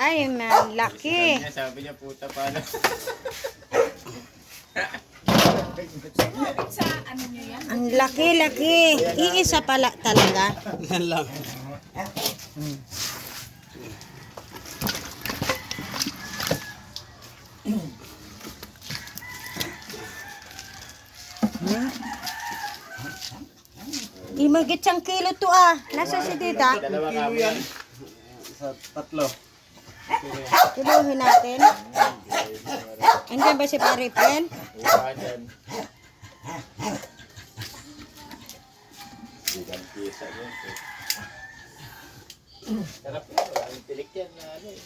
Ay, malaki. Sabi niya puta pala. Sa ano nyo yan? Ang laki-laki. Iisa pala talaga. Yan lang. Imagit siyang kilo to ah. Nasa si tita? Dalawa Kilo kami yan. yan. Sa tatlo. Kiluhin natin. Andiyan ba si Paripel? Uwa dyan. Ilang pisa yun. Sarap yun. Ang tinik yan na ano eh.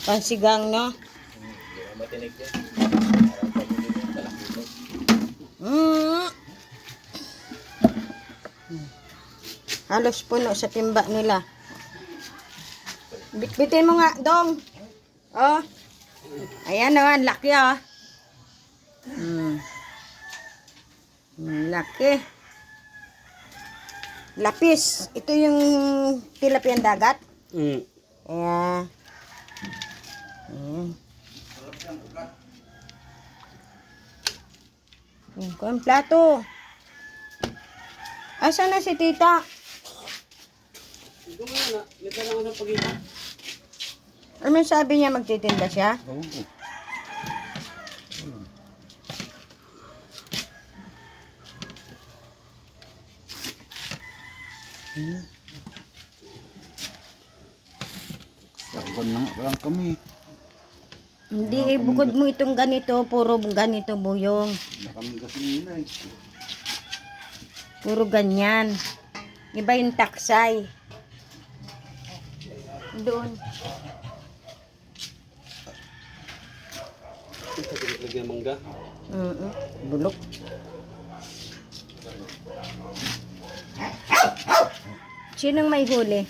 Pansigang, no? Hindi mo matinik yan. Parang pamili mo yung talakito. Halos puno sa timba nila. Bitbitin mo nga, Dong. Oh. Ayan naman, laki ah. Laki. Lapis. Ito yung tilapiyang dagat. Ayan. Ayan. Ayan ko ang plato. Asa na si tita? Ito nga na. Lita lang sa pagkita. Ano sabi niya magtitinda siya? Oo. Sakban na nga lang kami. Hindi, bukod mo itong ganito, puro ganito buyong. Wala kami gasolina eh. Puro ganyan. Iba yung taksay. Doon. Ito lagyan mangga. Bulok. Sinong may huli?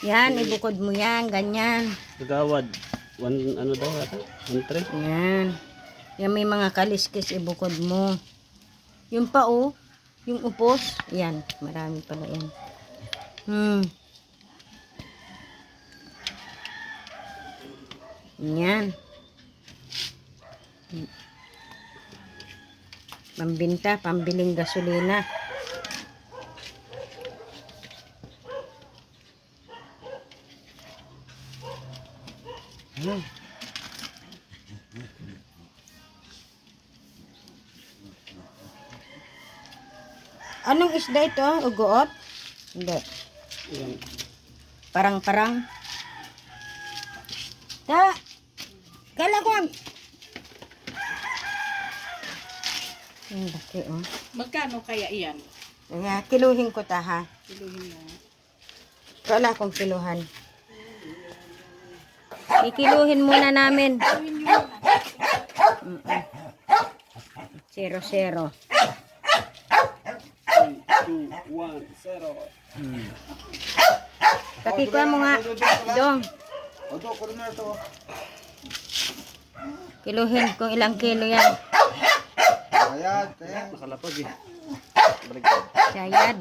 Yan, ibukod mo yan, ganyan. Kagawad. Ano daw ata? 1-3. Yan. Yan may mga kaliskis, ibukod mo. Yung pao, yung upos, yan, marami pala yan. Yan. Pambinta, pambiling gasolina. Anong isda ito? Ugoot? Hindi. Yan. Parang-parang. Ta! Kala ko. Ang laki, oh. Magkano kaya iyan? Kaya, kiluhin ko ta, ha? Kiluhin mo. Kala kong kiluhan. Ikiluhin muna namin. 0-0. 2, 1, 0. Pakikuha mo nga. Dong. Odo, ko na ito. Kiluhin kung ilang kilo yan. Ayan, kaya. Nakalapag eh. Sayad.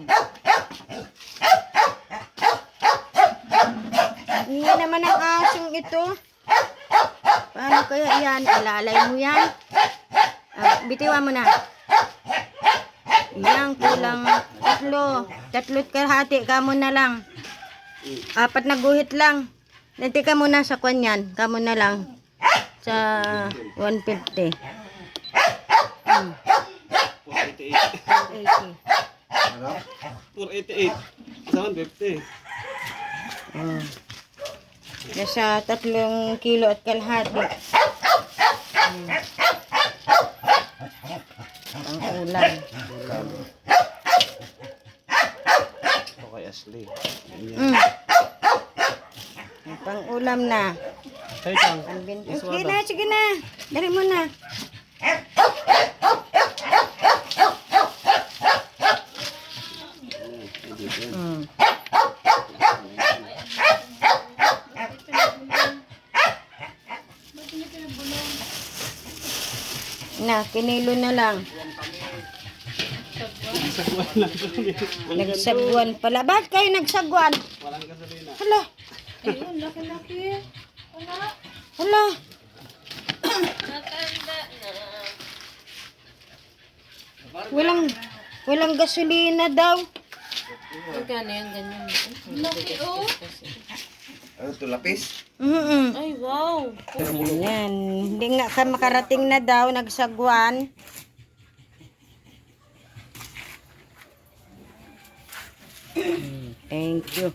Hindi naman ang asong ito. Paano kaya yan? Alalay mo yan? Bitiwan mo na. Yan, kulang tatlo. Tatlot kalahati ka mo na lang. 4 na guhit lang. Nanti ka muna sa kanyan. Kamo na lang. Sa 150. 488. 80. 488. Sa 150. Nasa 3 kilo at kalahati. Ang ulam. Okay, Ashley. Pang ulam na. Hey, Chang. Sige na, sige na. Dali mo na. Na, kinilo na lang. Nagsagwan lang. Nagsagwan pala. Bakit kayo nagsagwan? Walang gasolina. Hala. Ayun, no? laki-laki. Hala. Walang gasolina daw. Magkano yung ganyan? Laki, oh. Ano to, lapis? Ay, wow. Yan. Hindi nga ka makarating na daw, nagsagwan. Thank you.